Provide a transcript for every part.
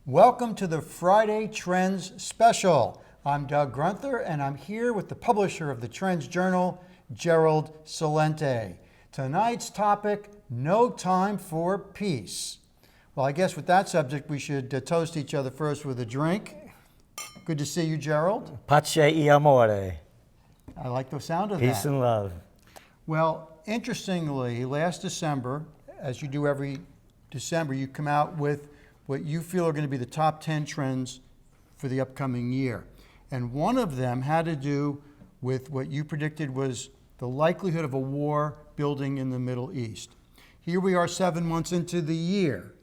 Welcome to the Friday Trends Special. I'm Doug Grunther, and I'm here with the publisher of the Trends Journal, Gerald Celente. Tonight's topic, no time for peace. Well, I guess with that subject, we should toast each other first with a drink. Good to see you, Gerald. Pace y amore. I like the sound of that. Peace and love. Well, interestingly, last December, as you do every December, you come out with what you feel are going to be the top 10 trends for the upcoming year. And one of them had to do with what you predicted was the likelihood of a war building in the Middle East. Here we are 7 months into the year.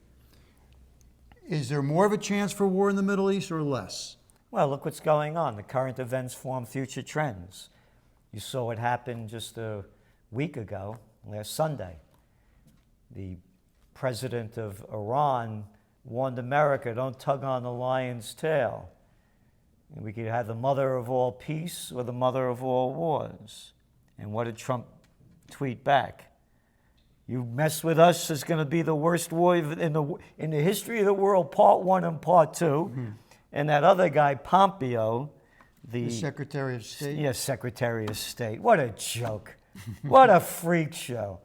Is there more of a chance for war in the Middle East or less? Well, look what's going on. The current events form future trends. You saw what happened just a week ago, last Sunday. The president of Iran warned America, don't tug on the lion's tail. We could have the mother of all peace or the mother of all wars. And what did Trump tweet back? You mess with us, it's going to be the worst war in the history of the world, part 1 and part 2. Mm-hmm. And that other guy, Pompeo, the Secretary of State? Yes, Secretary of State. What a joke. What a freak show.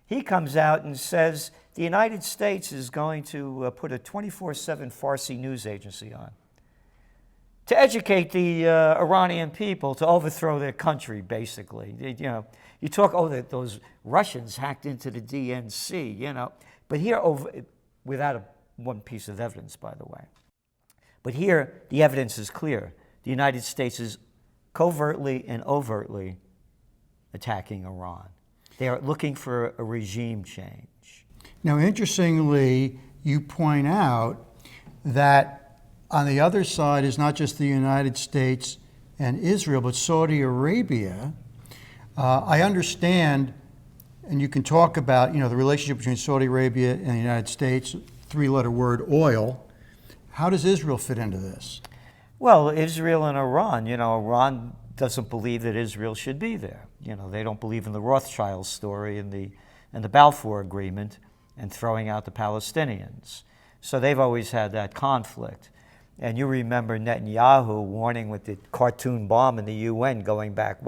He comes out and says the United States is going to put a 24/7 Farsi news agency on to educate the Iranian people to overthrow their country, basically. You talk, that those Russians hacked into the DNC, But here, without one piece of evidence, by the way. But here, the evidence is clear. The United States is covertly and overtly attacking Iran. They are looking for a regime change. Now, interestingly, you point out that on the other side is not just the United States and Israel, but Saudi Arabia. I understand, and you can talk about, the relationship between Saudi Arabia and the United States, 3-letter word, oil. How does Israel fit into this? Well, Israel and Iran, Iran doesn't believe that Israel should be there. They don't believe in the Rothschild story and the Balfour Agreement and throwing out the Palestinians. So they've always had that conflict. And you remember Netanyahu warning with the cartoon bomb in the UN going back,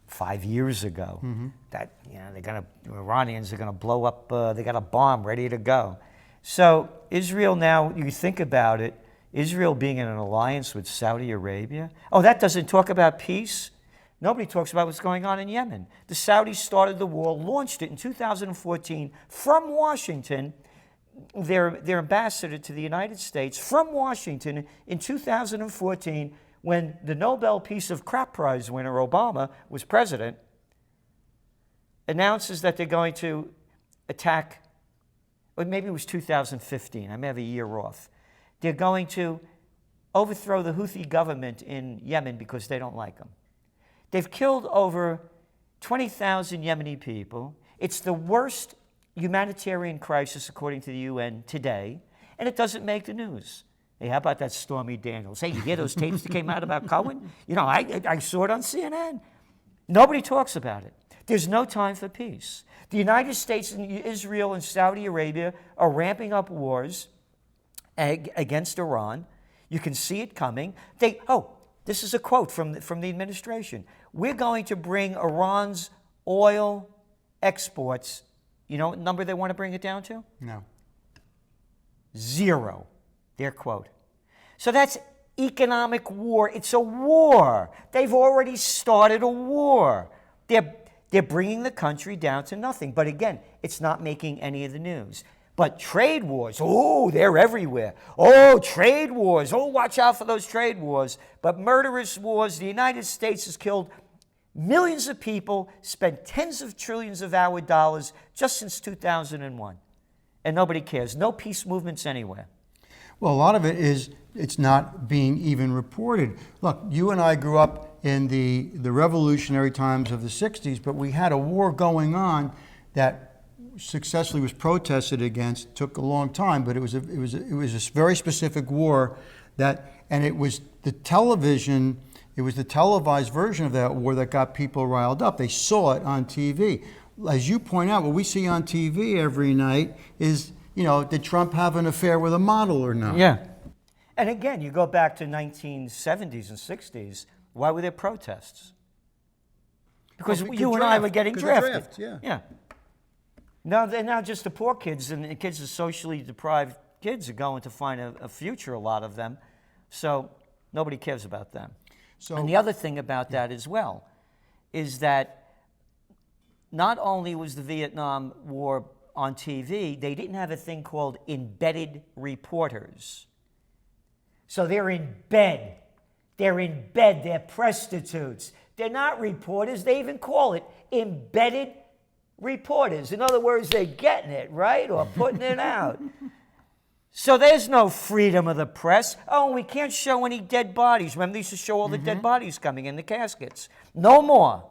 5 years ago, mm-hmm. that the Iranians are gonna blow up. They got a bomb ready to go. So Israel now, you think about it, Israel being in an alliance with Saudi Arabia. Oh, that doesn't talk about peace. Nobody talks about what's going on in Yemen. The Saudis started the war, launched it in 2014 from Washington. Their ambassador to the United States from Washington in 2014, when the Nobel Peace of Crap Prize winner Obama was president, announces that they're going to attack, or maybe it was 2015, I may have a year off. They're going to overthrow the Houthi government in Yemen because they don't like them. They've killed over 20,000 Yemeni people. It's the worst humanitarian crisis, according to the UN, today, and it doesn't make the news. Hey, how about that Stormy Daniels? Hey, you hear those tapes that came out about Cohen? I saw it on CNN. Nobody talks about it. There's no time for peace. The United States and Israel and Saudi Arabia are ramping up wars against Iran. You can see it coming. This is a quote from the administration. We're going to bring Iran's oil exports, you know what number they want to bring it down to? No. 0, their quote. So that's economic war. It's a war. They've already started a war. They're bringing the country down to nothing. But again, it's not making any of the news. But trade wars, they're everywhere. Trade wars, watch out for those trade wars. But murderous wars, the United States has killed millions of people, spent tens of trillions of our dollars just since 2001. And nobody cares. No peace movements anywhere. Well, a lot of it is it's not being even reported. Look, you and I grew up in the revolutionary times of the 60s, but we had a war going on that successfully was protested against. Took a long time, but it was a very specific war and it was the television. It was the televised version of that war that got people riled up. They saw it on TV. As you point out, what we see on TV every night is, did Trump have an affair with a model or not? Yeah. And again, you go back to 1970s and 60s, why were there protests? Because Well, you and I were getting 'cause of drafted. draft, yeah. Yeah. Now they're not just the poor kids, and the kids are socially deprived kids are going to find a future, a lot of them. So nobody cares about them. So, And the other thing about that as well is that not only was the Vietnam War on TV, they didn't have a thing called embedded reporters. So they're in bed. They're in bed. They're prostitutes. They're not reporters. They even call it embedded reporters. In other words, they're getting it, right? Or putting it out. So there's no freedom of the press. Oh, we can't show any dead bodies. Remember, they used to show all the dead bodies coming in the caskets. No more.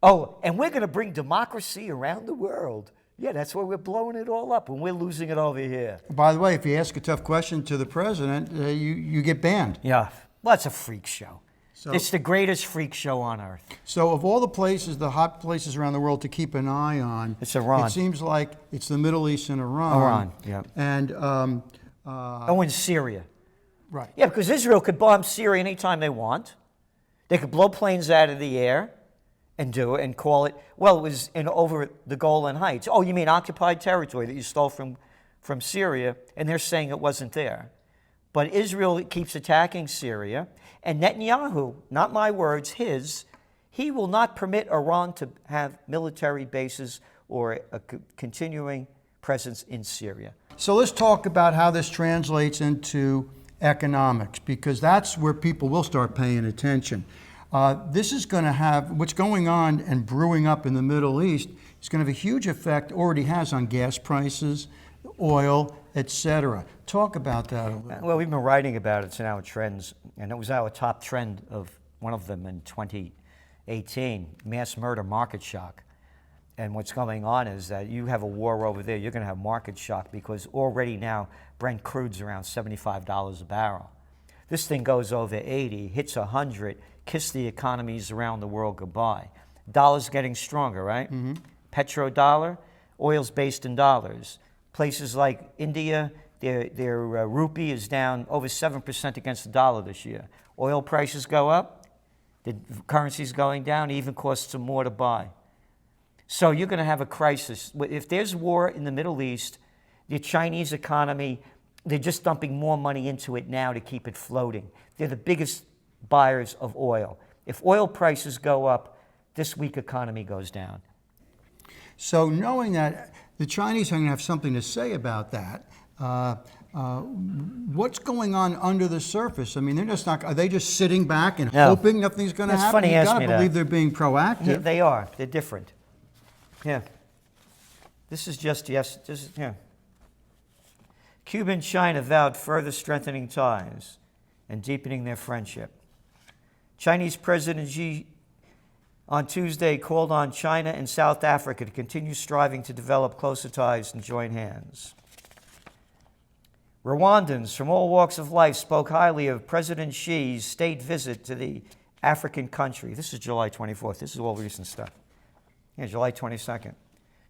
Oh, and we're going to bring democracy around the world. Yeah, that's why we're blowing it all up, and we're losing it over here. by the way, if you ask a tough question to the president, you get banned. Yeah, well, it's a freak show. So- It's the greatest freak show on earth. So of all the places, the hot places around the world to keep an eye on, It's Iran. It seems like it's the Middle East and Iran. Iran, yeah. And, Oh, in Syria. right. Yeah, because Israel could bomb Syria anytime they want. They could blow planes out of the air and do it and call it, well, it was over the Golan Heights. Oh, you mean occupied territory that you stole from Syria, and they're saying it wasn't there. But Israel keeps attacking Syria, and Netanyahu, not my words, he will not permit Iran to have military bases or a continuing presence in Syria. So let's talk about how this translates into economics, because that's where people will start paying attention. This is going to have, what's going on and brewing up in the Middle East is going to have a huge effect, already has, on gas prices, oil, etc. Talk about that a little. Well, we've been writing about it. It's in our trends, and it was our top trend of one of them in 2018, mass murder market shock. And what's going on is that you have a war over there, you're going to have market shock because already now Brent crude's around $75 a barrel. This thing goes over 80, hits 100, kiss the economies around the world goodbye. Dollar's getting stronger, right? Mm-hmm. Petrodollar, oil's based in dollars. Places like India, their rupee is down over 7% against the dollar this year. Oil prices go up, the currency's going down, it even costs them more to buy. So you're going to have a crisis. If there's war in the Middle East, the Chinese economy, they're just dumping more money into it now to keep it floating. They're the biggest buyers of oil. If oil prices go up, this weak economy goes down. So knowing that the Chinese are going to have something to say about that, what's going on under the surface? I mean, they're just not. Are they just sitting back and hoping nothing's going to That's happen? funny you You ask got me to that. believe they're being proactive. Yeah, they are. They're different. Yeah. This is just yeah. Cuba and China vowed further strengthening ties and deepening their friendship. Chinese President Xi on Tuesday called on China and South Africa to continue striving to develop closer ties and join hands. Rwandans from all walks of life spoke highly of President Xi's state visit to the African country. This is July 24th. This is all recent stuff. Yeah, July 22nd.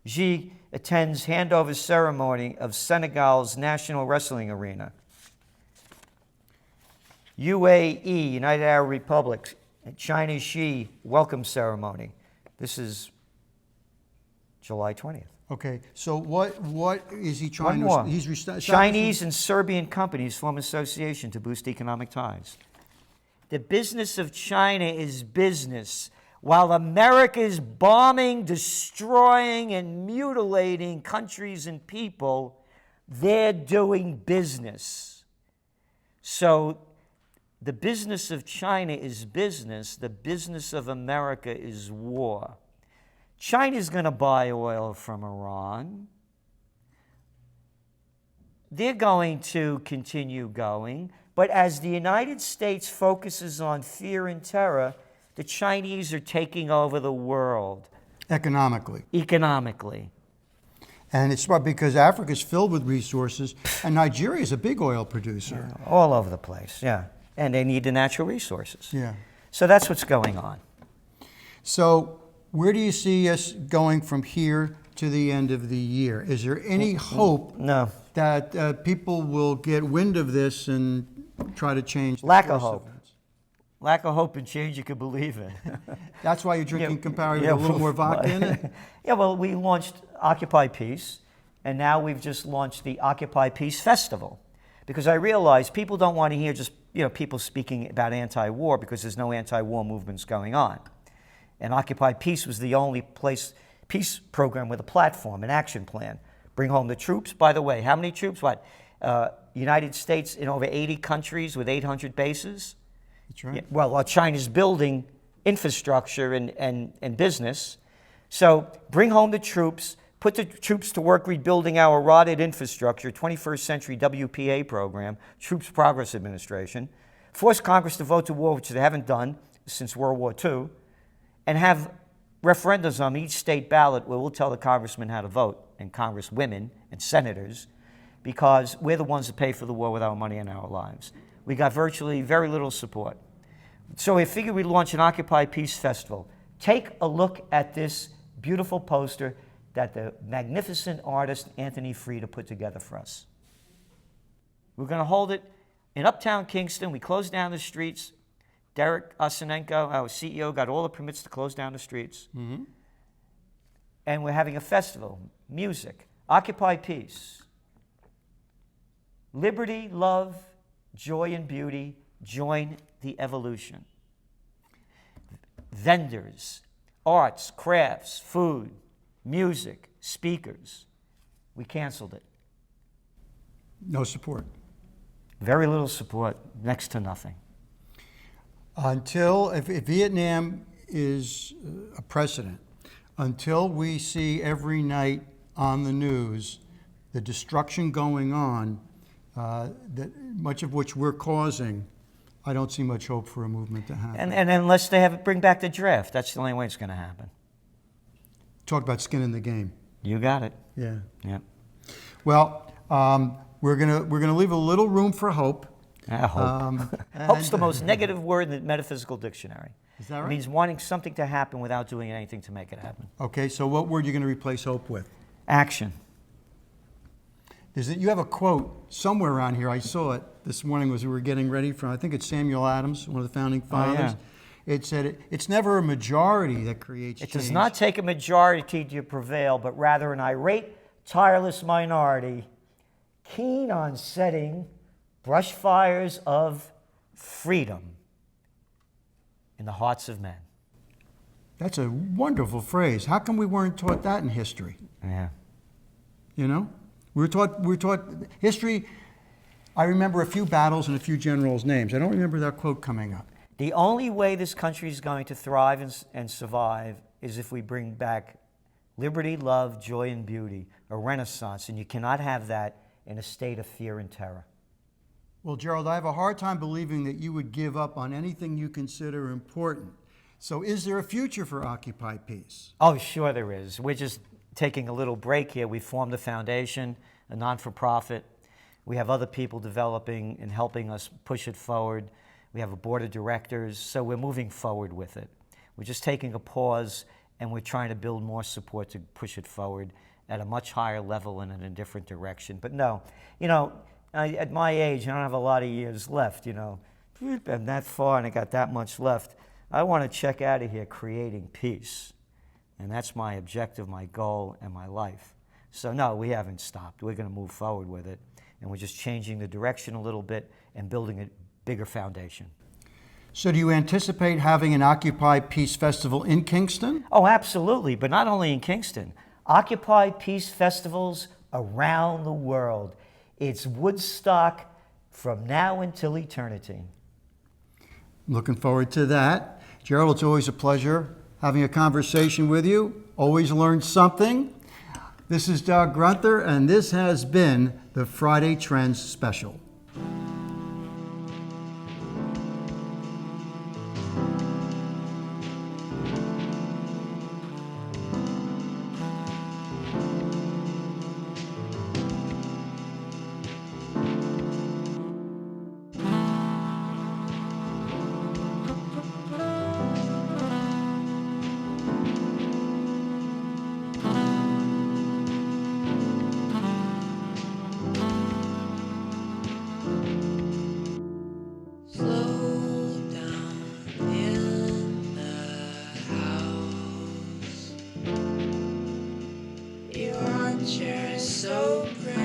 Xi attends handover ceremony of Senegal's national wrestling arena. UAE, United Arab Republic, China's Xi welcome ceremony. This is July 20th. Okay, so what is he trying One more. to? He's Chinese and Serbian companies form association to boost economic ties. The business of China is business. While America is bombing, destroying, and mutilating countries and people, they're doing business. So the business of China is business. The business of America is war. China's going to buy oil from Iran. They're going to continue going. But as the United States focuses on fear and terror, the Chinese are taking over the world. economically. Economically. And it's smart because Africa's filled with resources, and Nigeria is a big oil producer. All over the place, yeah. And they need the natural resources. Yeah. So that's what's going on. So where do you see us going from here to the end of the year? Is there any hope? No. that people will get wind of this and try to change the Lack of course hope. it. Lack of hope and change you could believe in. That's why you're drinking Campari with Yeah, a little more vodka in it? Yeah, well, we launched Occupy Peace, and now we've just launched the Occupy Peace Festival. Because I realize people don't want to hear just people speaking about anti-war, because there's no anti-war movements going on. And Occupy Peace was the only peace program with a platform, an action plan. Bring home the troops. By the way, how many troops? United States in over 80 countries with 800 bases. That's right. Yeah, well, China's building infrastructure and business. So bring home the troops, put the troops to work rebuilding our rotted infrastructure, 21st century WPA program, Troops Progress Administration, force Congress to vote to war, which they haven't done since World War II, and have referendums on each state ballot where we'll tell the congressmen how to vote, and congresswomen and senators, because we're the ones that pay for the war with our money and our lives. We got virtually very little support. So we figured we'd launch an Occupy Peace Festival. Take a look at this beautiful poster that the magnificent artist Anthony Frieda put together for us. We're going to hold it in Uptown Kingston. We closed down the streets. Derek Osinenko, our CEO, got all the permits to close down the streets. Mm-hmm. And we're having a festival, music, Occupy Peace. Liberty, love, joy, and beauty, join the evolution. Vendors, arts, crafts, food, music, speakers. We canceled it. No support. Very little support, next to nothing. Until, if Vietnam is a precedent, until we see every night on the news the destruction going on, that much of which we're causing, I don't see much hope for a movement to happen. And unless they bring back the draft, that's the only way it's going to happen. Talk about skin in the game. You got it. Yeah. Yeah. Well, we're gonna leave a little room for hope. Hope. Hope's the most negative word in the metaphysical dictionary. Is that right? It means wanting something to happen without doing anything to make it happen. Okay, so what word are you going to replace hope with? Action. You have a quote somewhere around here. I saw it this morning as we were getting ready from, I think it's Samuel Adams, one of the founding fathers. Oh, yeah. It said, it's never a majority that creates change. It does not take a majority to prevail, but rather an irate, tireless minority, keen on setting brush fires of freedom in the hearts of men. That's a wonderful phrase. How come we weren't taught that in history? Yeah. You know? We were taught history. I remember a few battles and a few generals' names. I don't remember that quote coming up. The only way this country is going to thrive and survive is if we bring back liberty, love, joy, and beauty, a renaissance, and you cannot have that in a state of fear and terror. Well, Gerald, I have a hard time believing that you would give up on anything you consider important. So is there a future for Occupy Peace? Oh, sure there is. We're just taking a little break here. We formed a foundation, a non-for-profit. We have other people developing and helping us push it forward. We have a board of directors, so we're moving forward with it. We're just taking a pause, and we're trying to build more support to push it forward at a much higher level and in a different direction. But no, at my age, I don't have a lot of years left, I'm that far and I got that much left. I want to check out of here creating peace. And that's my objective, my goal, and my life. So no, we haven't stopped. We're going to move forward with it. And we're just changing the direction a little bit and building a bigger foundation. So do you anticipate having an Occupy Peace Festival in Kingston? Oh, absolutely, but not only in Kingston. Occupy Peace Festivals around the world. It's Woodstock from now until eternity. Looking forward to that. Gerald, it's always a pleasure having a conversation with you. Always learn something. This is Doug Grunther, and this has been the Friday Trends Special. future is so bright.